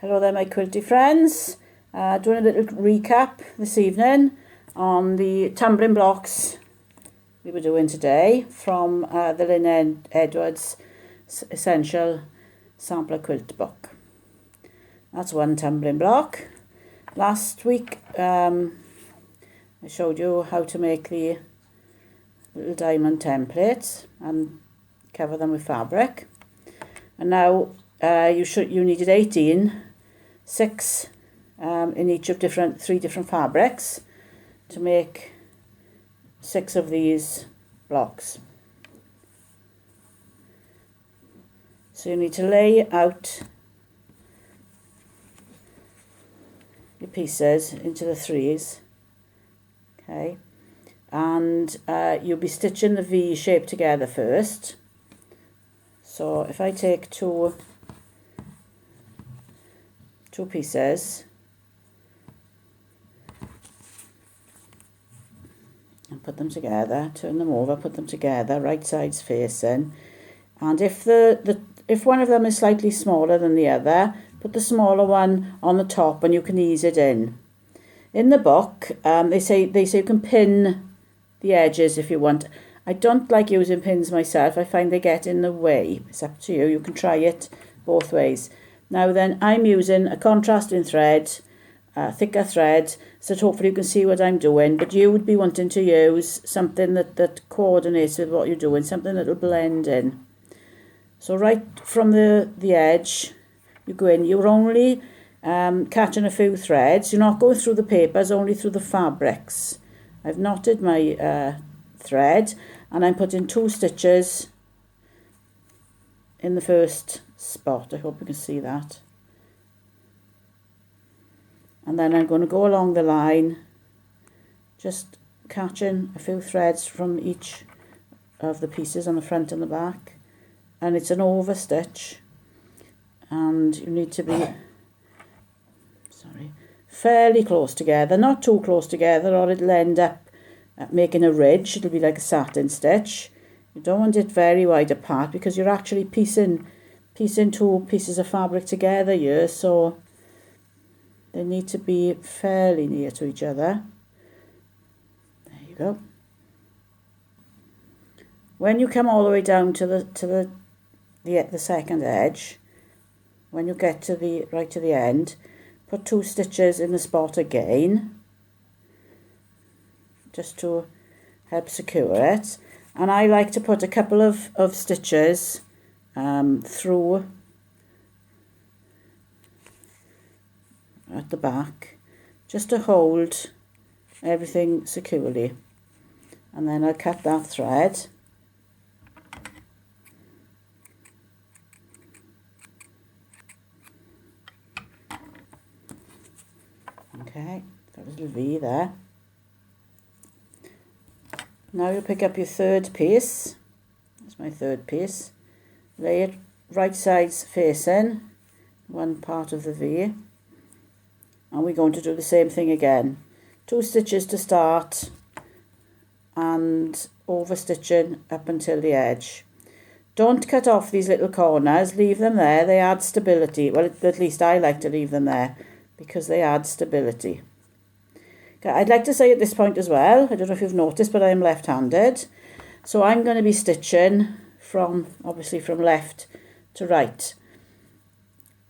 Hello there, my quilty friends. Doing a little recap this evening on the tumbling blocks we were doing today from the Lynn Edwards Essential Sampler Quilt book. That's one tumbling block. Last week I showed you how to make the little diamond templates and cover them with fabric. And now you needed 18, 6 in each of three different fabrics to make 6 of these blocks. So you need to lay out your pieces into the 3s, okay, and you'll be stitching the V shape together first. So if I take two pieces and put them together, turn them over, put them together, right sides facing, and if one of them is slightly smaller than the other, put the smaller one on the top and you can ease it in. In the book, they say you can pin the edges if you want. I don't like using pins myself. I find they get in the way. It's up to you. You can try it both ways. Now then, I'm using a contrasting thread, a thicker thread, so that hopefully you can see what I'm doing. But you would be wanting to use something that coordinates with what you're doing, something that will blend in. So right from the edge, you go in. You're only catching a few threads. You're not going through the papers, only through the fabrics. I've knotted my thread and I'm putting 2 stitches in the first spot. I hope you can see that. And then I'm going to go along the line, just catching a few threads from each of the pieces on the front and the back. And it's an over stitch, and you need to be fairly close together, not too close together or it'll end up making a ridge. It'll be like a satin stitch. You don't want it very wide apart because you're actually piecing 2 pieces of fabric together here, so they need to be fairly near to each other. There you go. When you come all the way down to the second edge, when you get to the end, put 2 stitches in the spot again, just to help secure it. And I like to put a couple of stitches through at the back, just to hold everything securely. And then I'll cut that thread. Okay, got a little V there. Now you pick up your 3rd piece. That's my 3rd piece. Lay it right sides facing, one part of the V. And we're going to do the same thing again. 2 stitches to start and over stitching up until the edge. Don't cut off these little corners, leave them there. They add stability. Well, at least I like to leave them there because they add stability. I'd like to say at this point as well, I don't know if you've noticed, but I am left-handed. So I'm going to be stitching obviously from left to right.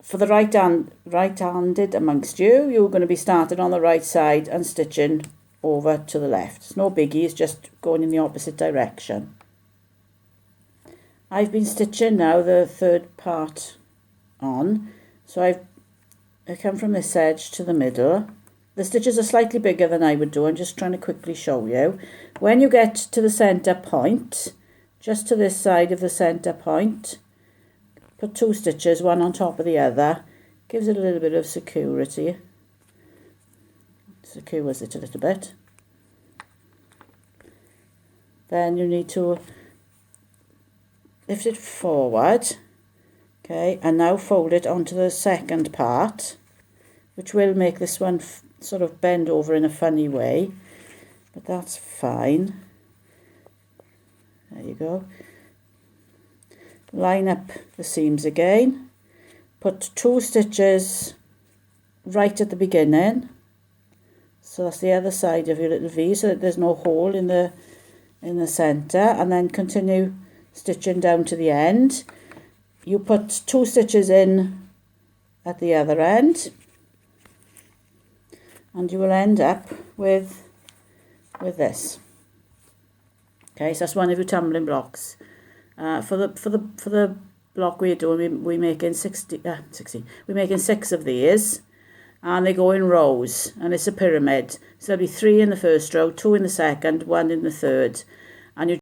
For the right-handed amongst you, you're going to be starting on the right side and stitching over to the left. It's no biggie, it's just going in the opposite direction. I've been stitching now the 3rd part on. So I come from this edge to the middle. The stitches are slightly bigger than I would do. I'm just trying to quickly show you. When you get to the centre point, just to this side of the centre point, put 2 stitches, one on top of the other. Gives it a little bit of security. Secures it a little bit. Then you need to lift it forward. Okay, and now fold it onto the second part, which will make this one sort of bend over in a funny way, but that's fine. There you go. Line up the seams again, put 2 stitches right at the beginning. So that's the other side of your little V, so that there's no hole in the centre, and then continue stitching down to the end. You put 2 stitches in at the other end, and you will end up with this. Okay, so that's one of your tumbling blocks. For the block we're doing, we're making 60. We're making 6 of these, and they go in rows, and it's a pyramid. So there'll be 3 in the first row, 2 in the second, 1 in the third, and you